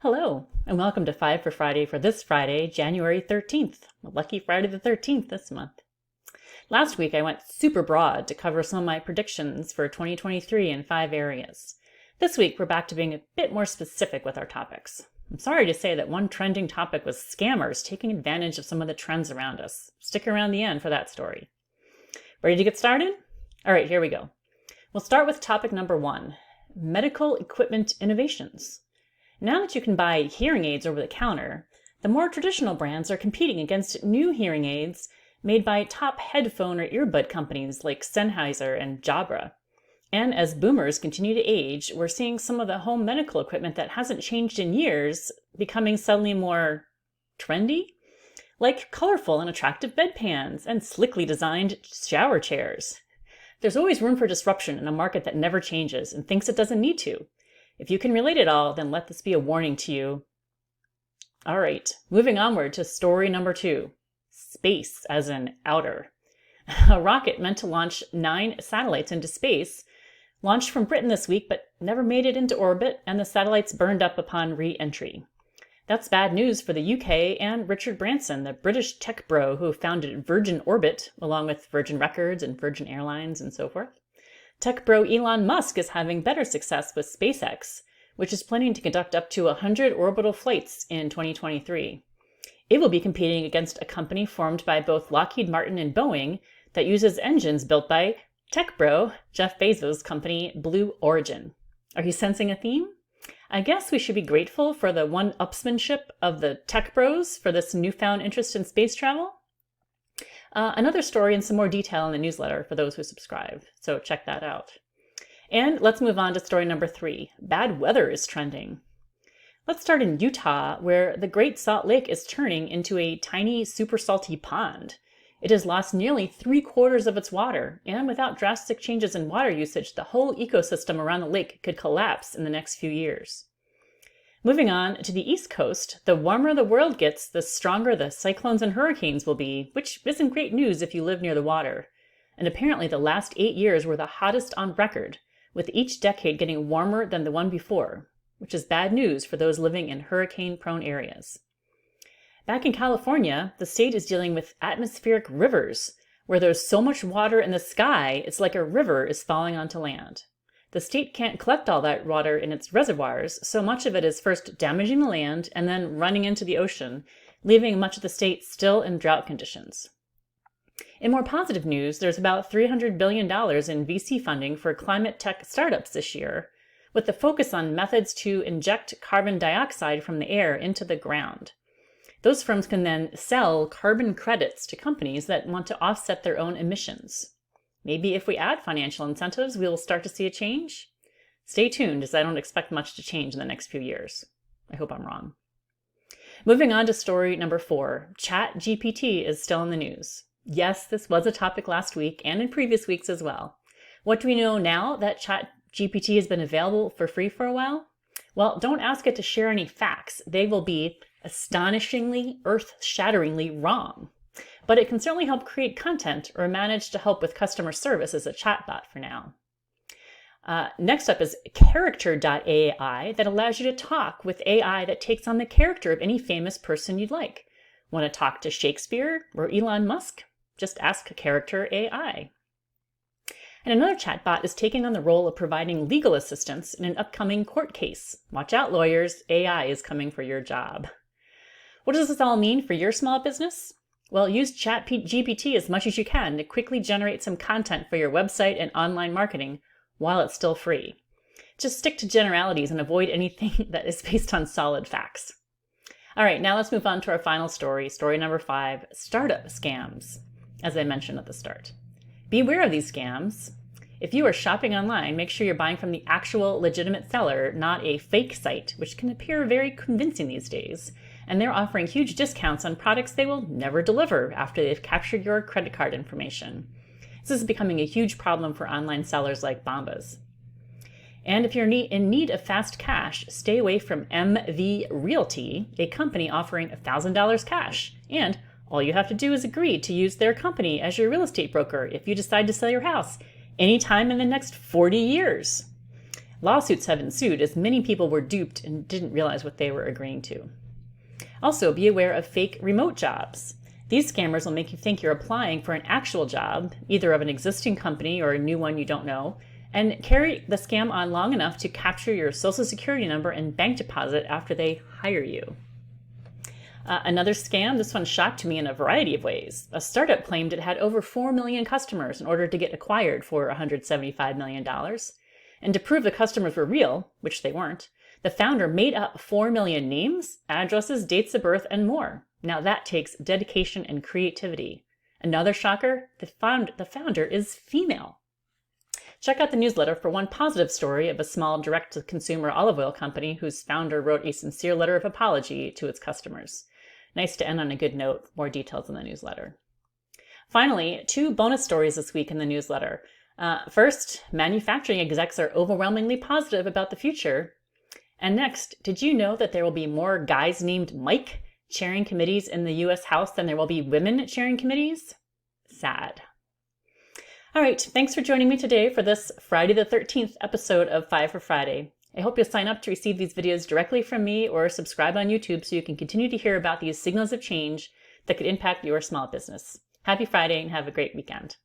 Hello, and welcome to 5 for Friday for this Friday, January 13th. Lucky Friday the 13th this month. Last week I went super broad to cover some of my predictions for 2023 in 5 areas. This week we're back to being a bit more specific with our topics. I'm sorry to say that one trending topic was scammers taking advantage of some of the trends around us. Stick around the end for that story. Ready to get started? All right, here we go. We'll start with topic number 1, medical equipment innovations. Now that you can buy hearing aids over the counter, the more traditional brands are competing against new hearing aids made by top headphone or earbud companies like Sennheiser and Jabra. And as boomers continue to age, we're seeing some of the home medical equipment that hasn't changed in years becoming suddenly more trendy, like colorful and attractive bedpans and slickly designed shower chairs. There's always room for disruption in a market that never changes and thinks it doesn't need to. If you can relate at all, then let this be a warning to you. All right, moving onward to story number 2, space as in outer. A rocket meant to launch 9 satellites into space launched from Britain this week, but never made it into orbit, and the satellites burned up upon re-entry. That's bad news for the UK and Richard Branson, the British tech bro who founded Virgin Orbit, along with Virgin Records and Virgin Airlines and so forth. Tech bro Elon Musk is having better success with SpaceX, which is planning to conduct up to 100 orbital flights in 2023. It will be competing against a company formed by both Lockheed Martin and Boeing that uses engines built by tech bro Jeff Bezos' company Blue Origin. Are you sensing a theme? I guess we should be grateful for the one-upsmanship of the tech bros for this newfound interest in space travel. Another story and some more detail in the newsletter for those who subscribe, so check that out. And let's move on to story number 3. Bad weather is trending. Let's start in Utah, where the Great Salt Lake is turning into a tiny super salty pond. It has lost nearly 3/4 of its water, and without drastic changes in water usage, the whole ecosystem around the lake could collapse in the next few years. Moving on to the East Coast, the warmer the world gets, the stronger the cyclones and hurricanes will be, which isn't great news if you live near the water. And apparently the last 8 years were the hottest on record, with each decade getting warmer than the one before, which is bad news for those living in hurricane-prone areas. Back in California, the state is dealing with atmospheric rivers, where there's so much water in the sky, it's like a river is falling onto land. The state can't collect all that water in its reservoirs, so much of it is first damaging the land and then running into the ocean, leaving much of the state still in drought conditions. In more positive news, there's about $300 billion in VC funding for climate tech startups this year, with the focus on methods to inject carbon dioxide from the air into the ground. Those firms can then sell carbon credits to companies that want to offset their own emissions. Maybe if we add financial incentives, we'll start to see a change. Stay tuned, as I don't expect much to change in the next few years. I hope I'm wrong. Moving on to story number 4, ChatGPT is still in the news. Yes, this was a topic last week and in previous weeks as well. What do we know now that ChatGPT has been available for free for a while? Well, don't ask it to share any facts. They will be astonishingly, earth-shatteringly wrong. But it can certainly help create content or manage to help with customer service as a chatbot for now. Next up is Character.ai that allows you to talk with AI that takes on the character of any famous person you'd like. Want to talk to Shakespeare or Elon Musk? Just ask Character.ai. And another chatbot is taking on the role of providing legal assistance in an upcoming court case. Watch out, lawyers, AI is coming for your job. What does this all mean for your small business? Well, use ChatGPT as much as you can to quickly generate some content for your website and online marketing while it's still free. Just stick to generalities and avoid anything that is based on solid facts. All right, now let's move on to our final story, story number 5, startup scams, as I mentioned at the start. Beware of these scams. If you are shopping online, make sure you're buying from the actual legitimate seller, not a fake site, which can appear very convincing these days. And they're offering huge discounts on products they will never deliver after they've captured your credit card information. This is becoming a huge problem for online sellers like Bombas. And if you're in need of fast cash, stay away from MV Realty, a company offering $1,000 cash. And all you have to do is agree to use their company as your real estate broker if you decide to sell your house anytime in the next 40 years. Lawsuits have ensued as many people were duped and didn't realize what they were agreeing to. Also, be aware of fake remote jobs. These scammers will make you think you're applying for an actual job, either of an existing company or a new one you don't know, and carry the scam on long enough to capture your social security number and bank deposit after they hire you. Another scam, this one shocked me in a variety of ways. A startup claimed it had over 4 million customers in order to get acquired for $175 million. And to prove the customers were real, which they weren't, the founder made up 4 million names, addresses, dates of birth, and more. Now that takes dedication and creativity. Another shocker, the founder is female. Check out the newsletter for one positive story of a small direct-to-consumer olive oil company whose founder wrote a sincere letter of apology to its customers. Nice to end on a good note. More details in the newsletter. Finally, 2 bonus stories this week in the newsletter. First, manufacturing execs are overwhelmingly positive about the future. And next, did you know that there will be more guys named Mike chairing committees in the U.S. House than there will be women chairing committees? Sad. All right, thanks for joining me today for this Friday the 13th episode of 5 for Friday. I hope you'll sign up to receive these videos directly from me or subscribe on YouTube so you can continue to hear about these signals of change that could impact your small business. Happy Friday and have a great weekend.